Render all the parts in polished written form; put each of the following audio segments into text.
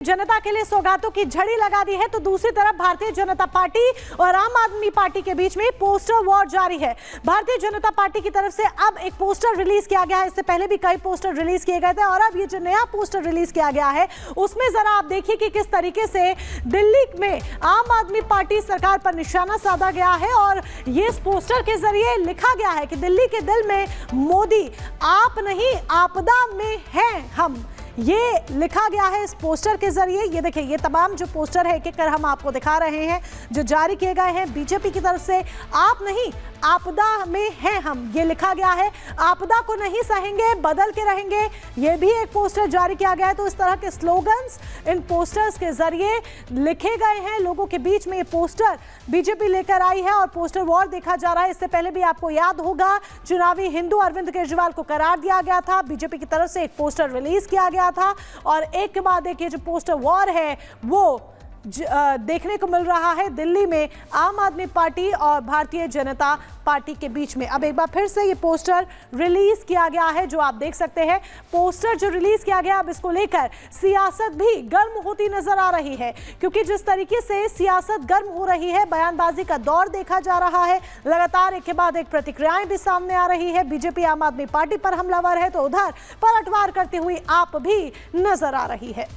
जनता के लिए सौगातों की झड़ी लगा दी है तो दूसरी तरफ भारतीय जनता पार्टी और आम आदमी पार्टी के बीच में पोस्टर वॉर जारी है। भारतीय जनता पार्टी की तरफ से अब एक पोस्टर रिलीज किया गया है। इससे पहले भी कई पोस्टर रिलीज किए गए थे और अब ये जो नया पोस्टर रिलीज किया गया है उसमें जरा आप देखिए कि किस तरीके से दिल्ली में आम आदमी पार्टी सरकार पर निशाना साधा गया है और ये इस पोस्टर के जरिए लिखा गया है कि दिल्ली के दिल में मोदी, आप नहीं आपदा में हैं हम। ये लिखा गया है इस पोस्टर के जरिए। ये देखिए, ये तमाम जो पोस्टर है एक एक कर हम आपको दिखा रहे हैं जो जारी किए गए हैं बीजेपी की तरफ से। आप नहीं आपदा में हैं हम, ये लिखा गया है। आपदा को नहीं सहेंगे, बदल के रहेंगे, ये भी एक पोस्टर जारी किया गया है। तो इस तरह के स्लोगन्स इन पोस्टर्स के जरिए लिखे गए हैं। लोगों के बीच में ये पोस्टर बीजेपी लेकर आई है और पोस्टर वॉर देखा जा रहा है। इससे पहले भी आपको याद होगा चुनावी हिंदू अरविंद केजरीवाल को करार दिया गया था। बीजेपी की तरफ से एक पोस्टर रिलीज किया गया था और एक के बाद एक ये जो पोस्टर वॉर है वो देखने को मिल रहा है दिल्ली में आम आदमी पार्टी और भारतीय जनता पार्टी के बीच में। अब एक बार फिर से ये पोस्टर रिलीज किया गया है जो आप देख सकते हैं। पोस्टर जो रिलीज किया गया, अब इसको लेकर सियासत भी गर्म होती नजर आ रही है क्योंकि जिस तरीके से सियासत गर्म हो रही है, बयानबाजी का दौर देखा जा रहा है। लगातार एक के बाद एक प्रतिक्रियाएं भी सामने आ रही है। बीजेपी आम आदमी पार्टी पर हमलावर है तो उधर पलटवार करते हुए आप भी नजर आ रही है।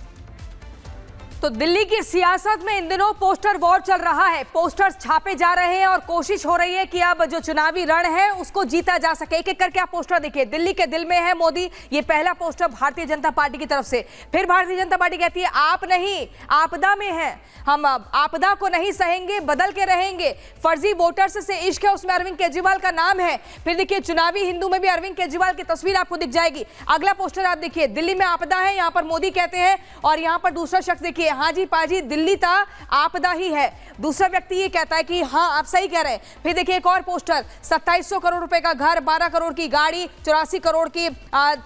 तो दिल्ली की सियासत में इन दिनों पोस्टर वॉर चल रहा है। पोस्टर्स छापे जा रहे हैं और कोशिश हो रही है कि अब जो चुनावी रण है उसको जीता जा सके। एक एक करके आप पोस्टर देखिए। दिल्ली के दिल में है मोदी, ये पहला पोस्टर भारतीय जनता पार्टी की तरफ से। फिर भारतीय जनता पार्टी कहती है आप नहीं आपदा में है हम, आपदा को नहीं सहेंगे, बदल के रहेंगे। फर्जी वोटर्स से इश्क है, उसमें अरविंद केजरीवाल का नाम है। फिर देखिए चुनावी हिंदू में भी अरविंद केजरीवाल की तस्वीर आपको दिख जाएगी। अगला पोस्टर आप देखिए, दिल्ली में आपदा है, यहाँ पर मोदी कहते हैं और यहाँ पर दूसरा शख्स देखिए, हाँ जी पाजी दिल्ली ता आपदा ही है। दूसरा व्यक्ति ये कहता है कि हाँ आप सही कह रहे हैं। फिर देखिए एक और पोस्टर, 2700 करोड़ रुपए का घर, 12 करोड़ की गाड़ी, 84 करोड़ की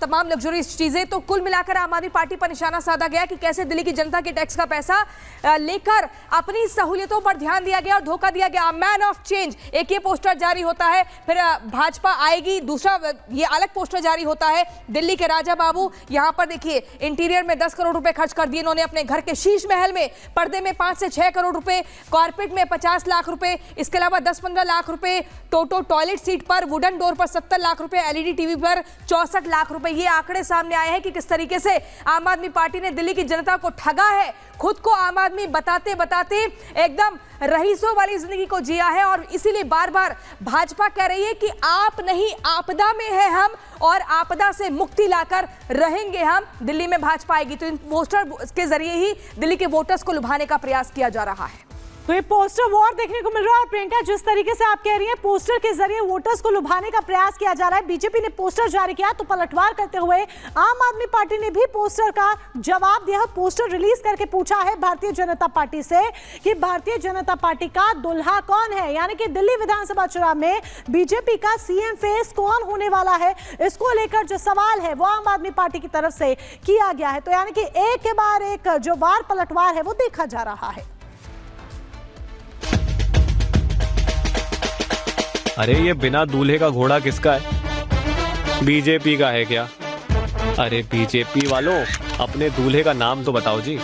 तमाम लग्जरीज चीजें। तो कुल मिलाकर आम आदमी पार्टी पर निशाना साधा गया कि कैसे दिल्ली की जनता के टैक्स का पैसा लेकर अपनी सहूलियतों पर ध्यान दिया गया और धोखा दिया गया। मैन ऑफ चेंज एक ये पोस्टर जारी होता है। फिर भाजपा आएगी, दूसरा ये अलग पोस्टर जारी होता है। दिल्ली के राजा बाबू, यहाँ पर देखिए इंटीरियर में 10 करोड़ रुपए खर्च कर दिए इन्होंने अपने घर के शीश महल में। पर्दे में 5 से 6 करोड़ रुपए, कारपेट में 50 लाख रुपए, इसके अलावा 10-15 लाख रुपए, टोटो टॉयलेट सीट पर, वुडन डोर पर 70 लाख रुपए, एलईडी टीवी पर 64 लाख रुपए। ये आंकड़े सामने आए हैं कि किस तरीके से आम आदमी पार्टी ने दिल्ली की जनता को ठगा है। खुद को आम आदमी बताते बताते एकदम रईसों वाली जिंदगी को जिया है और इसीलिए बार बार भाजपा कह रही है कि आप नहीं आपदा में है हम और आपदा से मुक्ति लाकर रहेंगे हम। दिल्ली में भाजपा आएगी। तो इन पोस्टर के जरिए ही दिल्ली के वोटर्स को लुभाने का प्रयास किया जा रहा है। तो ये पोस्टर वॉर देखने को मिल रहा है। और प्रियंका, जिस तरीके से आप कह रही हैं पोस्टर के जरिए वोटर्स को लुभाने का प्रयास किया जा रहा है, बीजेपी ने पोस्टर जारी किया तो पलटवार करते हुए आम आदमी पार्टी ने भी पोस्टर का जवाब दिया। पोस्टर रिलीज करके पूछा है भारतीय जनता पार्टी से कि भारतीय जनता पार्टी का दुल्हा कौन है, यानी कि दिल्ली विधानसभा चुनाव में बीजेपी का सीएम फेस कौन होने वाला है। इसको लेकर जो सवाल है वो आम आदमी पार्टी की तरफ से किया गया है। तो यानी कि एक के बाद एक जो वार पलटवार है वो देखा जा रहा है। अरे ये बिना दूल्हे का घोड़ा किसका है? बीजेपी का है क्या? अरे बीजेपी वालों, अपने दूल्हे का नाम तो बताओ जी।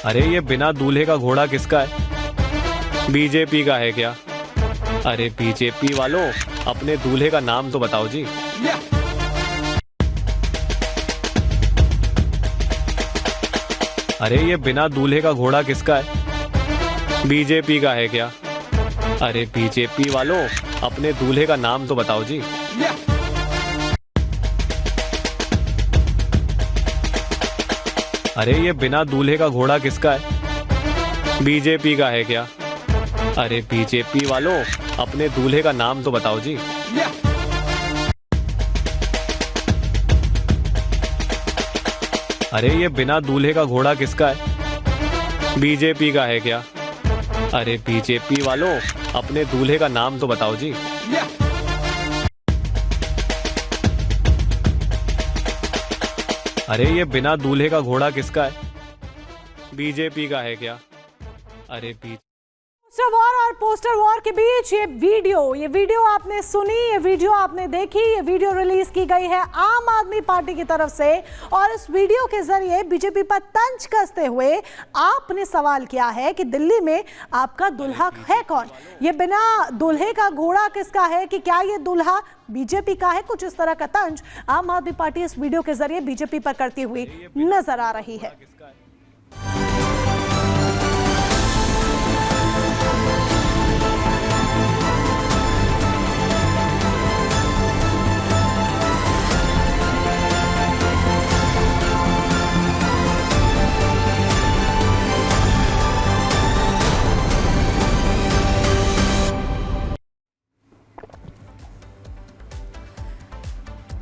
अरे ये बिना दूल्हे का घोड़ा किसका है? बीजेपी का है क्या? अरे बीजेपी वालों, अपने दूल्हे का नाम तो बताओ जी। अरे ये बिना दूल्हे का घोड़ा किसका है? बीजेपी का है क्या? अरे बीजेपी वालों, अपने दूल्हे का नाम तो बताओ जी। अरे ये बिना दूल्हे का घोड़ा किसका है? बीजेपी का है क्या? अरे बीजेपी वालों, अपने दूल्हे का नाम तो बताओ जी। अरे ये बिना दूल्हे का घोड़ा किसका है? बीजेपी का है क्या? अरे बीजेपी वालों, अपने दूल्हे का नाम तो बताओ जी। अरे ये बिना दूल्हे का घोड़ा किसका है? बीजेपी का है क्या? अरे पोस्टर वॉर और पोस्टर वॉर के बीच ये वीडियो आपने सुनी, ये वीडियो आपने देखी, ये वीडियो रिलीज की गई है आम आदमी पार्टी की तरफ से और इस वीडियो के जरिए बीजेपी पर तंज कसते हुए आपने सवाल किया है कि दिल्ली में आपका दुल्हा है कौन? ये बिना दूल्हे का घोड़ा किसका है? कि क्या ये दुल्हा बीजेपी का है? कुछ इस तरह का तंज आम आदमी पार्टी इस वीडियो के जरिए बीजेपी पर करती हुई नजर आ रही है।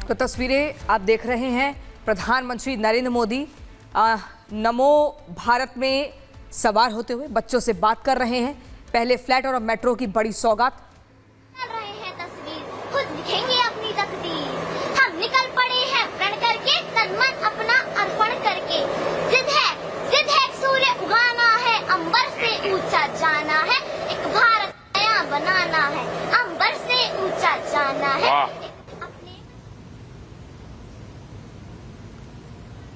तो तस्वीरें आप देख रहे हैं, प्रधानमंत्री नरेंद्र मोदी नमो भारत में सवार होते हुए बच्चों से बात कर रहे हैं। पहले फ्लैट और मेट्रो की बड़ी सौगात रहे हैं तस्वीर, खुद लिखेंगे अपनी तकदीर। हम निकल पड़े हैं प्रण करके, तन मन अपना अर्पण करके। जिद है सूर्य उगाना है, अंबर से ऊंचा जाना है, एक भारत नया बनाना है, अंबर से ऊंचा जाना है।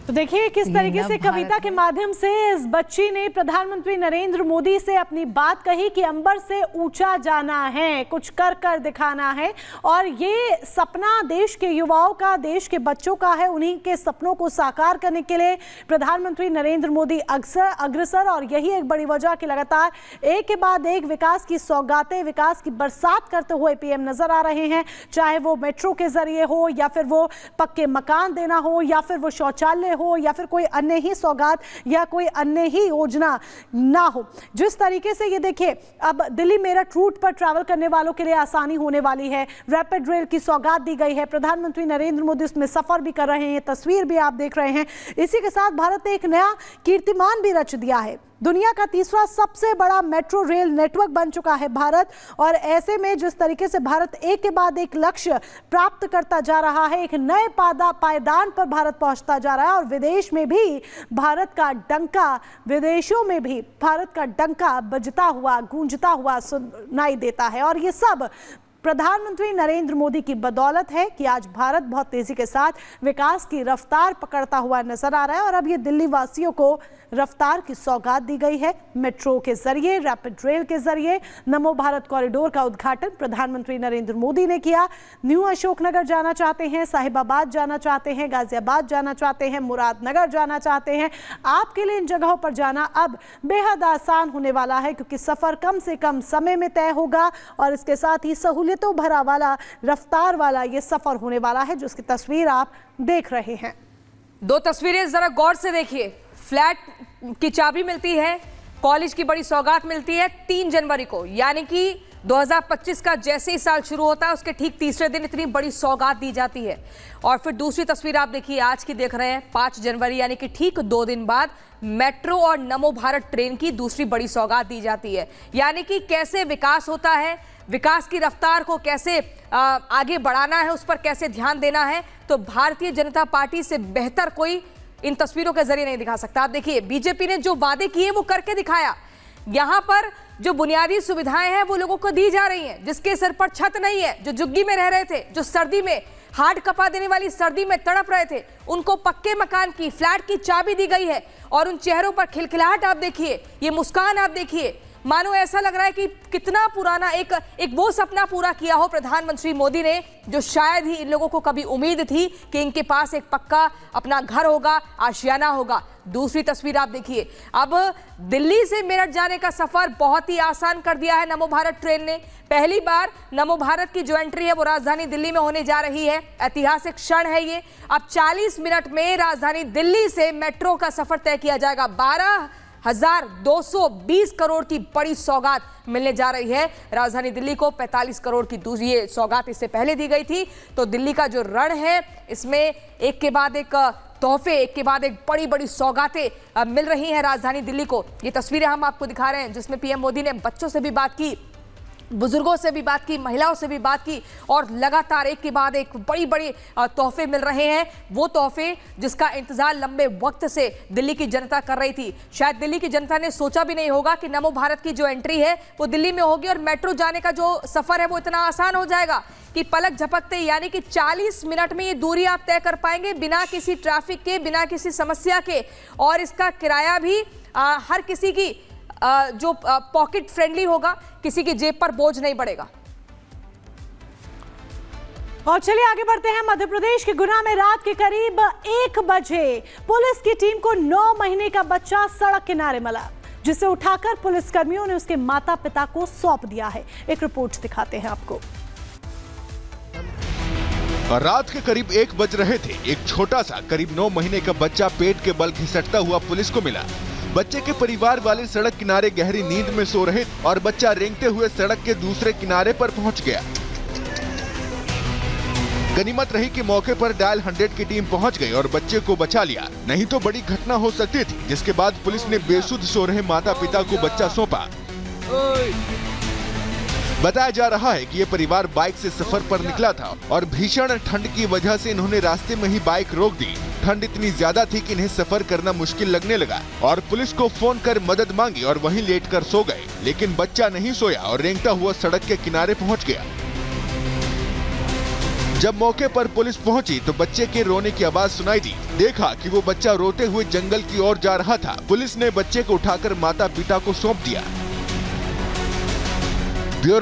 तो देखिए किस तरीके से कविता के माध्यम से इस बच्ची ने प्रधानमंत्री नरेंद्र मोदी से अपनी बात कही कि अंबर से ऊंचा जाना है, कुछ कर दिखाना है। और ये सपना देश के युवाओं का, देश के बच्चों का है। उन्हीं के सपनों को साकार करने के लिए प्रधानमंत्री नरेंद्र मोदी अग्रसर और यही एक बड़ी वजह कि लगातार एक के बाद एक विकास की सौगातें, विकास की बरसात करते हुए पीएम नजर आ रहे हैं। चाहे वो मेट्रो के जरिए हो, या फिर वो पक्के मकान देना हो, या फिर वो शौचालय हो, या फिर कोई अन्य ही सौगात या कोई अन्य ही योजना ना हो। जिस तरीके से ये देखिए, अब दिल्ली मेरठ रूट पर ट्रैवल करने वालों के लिए आसानी होने वाली है। रैपिड रेल की सौगात दी गई है। प्रधानमंत्री नरेंद्र मोदी उसमें सफर भी कर रहे हैं, तस्वीर भी आप देख रहे हैं। इसी के साथ भारत ने एक नया कीर्तिमान भी रच दिया है। दुनिया का तीसरा सबसे बड़ा मेट्रो रेल नेटवर्क बन चुका है भारत। और ऐसे में जिस तरीके से भारत एक के बाद एक लक्ष्य प्राप्त करता जा रहा है, एक नए पायदान पर भारत पहुंचता जा रहा है और विदेश में भी भारत का डंका, विदेशों में भी भारत का डंका बजता हुआ, गूंजता हुआ सुनाई देता है। और ये सब प्रधानमंत्री नरेंद्र मोदी की बदौलत है कि आज भारत बहुत तेजी के साथ विकास की रफ्तार पकड़ता हुआ नजर आ रहा है। और अब ये दिल्ली वासियों को रफ्तार की सौगात दी गई है। मेट्रो के जरिए, रैपिड रेल के जरिए नमो भारत कॉरिडोर का उद्घाटन प्रधानमंत्री नरेंद्र मोदी ने किया। न्यू अशोकनगर जाना चाहते हैं, साहिबाबाद जाना चाहते हैं, गाजियाबाद जाना चाहते हैं, मुरादनगर जाना चाहते हैं, आपके लिए इन जगहों पर जाना अब बेहद आसान होने वाला है, क्योंकि सफर कम से कम समय में तय होगा और इसके साथ ही सहूलियतों भरा वाला, रफ्तार वाला ये सफर होने वाला है, जिसकी तस्वीर आप देख रहे हैं। दो तस्वीरें जरा गौर से देखिए। फ्लैट की चाबी मिलती है, कॉलेज की बड़ी सौगात मिलती है 3 जनवरी को, यानी कि 2025 का जैसे ही साल शुरू होता है उसके ठीक तीसरे दिन इतनी बड़ी सौगात दी जाती है। और फिर दूसरी तस्वीर आप देखिए, आज की देख रहे हैं 5 जनवरी, यानी कि ठीक 2 दिन बाद मेट्रो और नमो भारत ट्रेन की दूसरी बड़ी सौगात दी जाती है। यानी कि कैसे विकास होता है, विकास की रफ्तार को कैसे आगे बढ़ाना है, उस पर कैसे ध्यान देना है, तो भारतीय जनता पार्टी से बेहतर कोई इन तस्वीरों के जरिए नहीं दिखा सकता। आप देखिए, बीजेपी ने जो वादे किए वो करके दिखाया। यहां पर जो बुनियादी सुविधाएं हैं वो लोगों को दी जा रही हैं। जिसके सिर पर छत नहीं है, जो झुग्गी में रह रहे थे, जो सर्दी में हार्ड कपा देने वाली सर्दी में तड़प रहे थे, उनको पक्के मकान की, फ्लैट की चाबी दी गई है। और उन चेहरों पर खिलखिलाहट आप देखिए, ये मुस्कान आप देखिए, मानो ऐसा लग रहा है कि कितना पुराना एक वो सपना पूरा किया हो प्रधानमंत्री मोदी ने, जो शायद ही इन लोगों को कभी उम्मीद थी कि इनके पास एक पक्का अपना घर होगा, आशियाना होगा। दूसरी तस्वीर आप देखिए, अब दिल्ली से मेरठ जाने का सफर बहुत ही आसान कर दिया है नमो भारत ट्रेन ने। पहली बार नमो भारत की जो एंट्री है वो राजधानी दिल्ली में होने जा रही है। ऐतिहासिक क्षण है ये। अब 40 मिनट में राजधानी दिल्ली से मेट्रो का सफर तय किया जाएगा। 12,220 करोड़ की बड़ी सौगात मिलने जा रही है राजधानी दिल्ली को। 45 करोड़ की दूसरी ये सौगात इससे पहले दी गई थी। तो दिल्ली का जो रण है, इसमें एक के बाद एक तोहफे, एक के बाद एक बड़ी बड़ी सौगातें मिल रही हैं राजधानी दिल्ली को। ये तस्वीरें हम आपको दिखा रहे हैं, जिसमें पीएम मोदी ने बच्चों से भी बात की बुजुर्गों से भी बात की, महिलाओं से भी बात की और लगातार एक के बाद एक बड़ी बड़ी तोहफे मिल रहे हैं। वो तोहफे जिसका इंतजार लंबे वक्त से दिल्ली की जनता कर रही थी। शायद दिल्ली की जनता ने सोचा भी नहीं होगा कि नमो भारत की जो एंट्री है वो दिल्ली में होगी और मेट्रो जाने का जो सफर है वो इतना आसान हो जाएगा कि पलक झपकते यानी कि 40 मिनट में ये दूरी आप तय कर पाएंगे बिना किसी ट्रैफिक के, बिना किसी समस्या के। और इसका किराया भी हर किसी की जो पॉकेट फ्रेंडली होगा, किसी की जेब पर बोझ नहीं पड़ेगा। और चलिए आगे बढ़ते हैं। मध्य प्रदेश के गुना में रात के करीब 1 बजे पुलिस की टीम को 9 महीने का बच्चा सड़क किनारे मिला, जिसे उठाकर पुलिसकर्मियों ने उसके माता पिता को सौंप दिया है। एक रिपोर्ट दिखाते हैं आपको। रात के करीब 1 बज रहे थे। एक छोटा सा करीब 9 महीने का बच्चा पेट के बल घिसटता हुआ पुलिस को मिला। बच्चे के परिवार वाले सड़क किनारे गहरी नींद में सो रहे और बच्चा रेंगते हुए सड़क के दूसरे किनारे पर पहुंच गया। गनीमत रही कि मौके पर डायल 100 की टीम पहुंच गई और बच्चे को बचा लिया, नहीं तो बड़ी घटना हो सकती थी। जिसके बाद पुलिस ने बेसुध सो रहे माता पिता को बच्चा सौंपा। बताया जा रहा है कि ये परिवार बाइक से सफर पर निकला था और भीषण ठंड की वजह से इन्होंने रास्ते में ही बाइक रोक दी। ठंड इतनी ज्यादा थी कि इन्हें सफर करना मुश्किल लगने लगा और पुलिस को फोन कर मदद मांगी और वहीं लेटकर सो गए। लेकिन बच्चा नहीं सोया और रेंगता हुआ सड़क के किनारे पहुंच गया। जब मौके पर पुलिस पहुंची तो बच्चे के रोने की आवाज सुनाई दी। देखा कि वो बच्चा रोते हुए जंगल की ओर जा रहा था। पुलिस ने बच्चे को उठाकर माता पिता को सौंप दिया।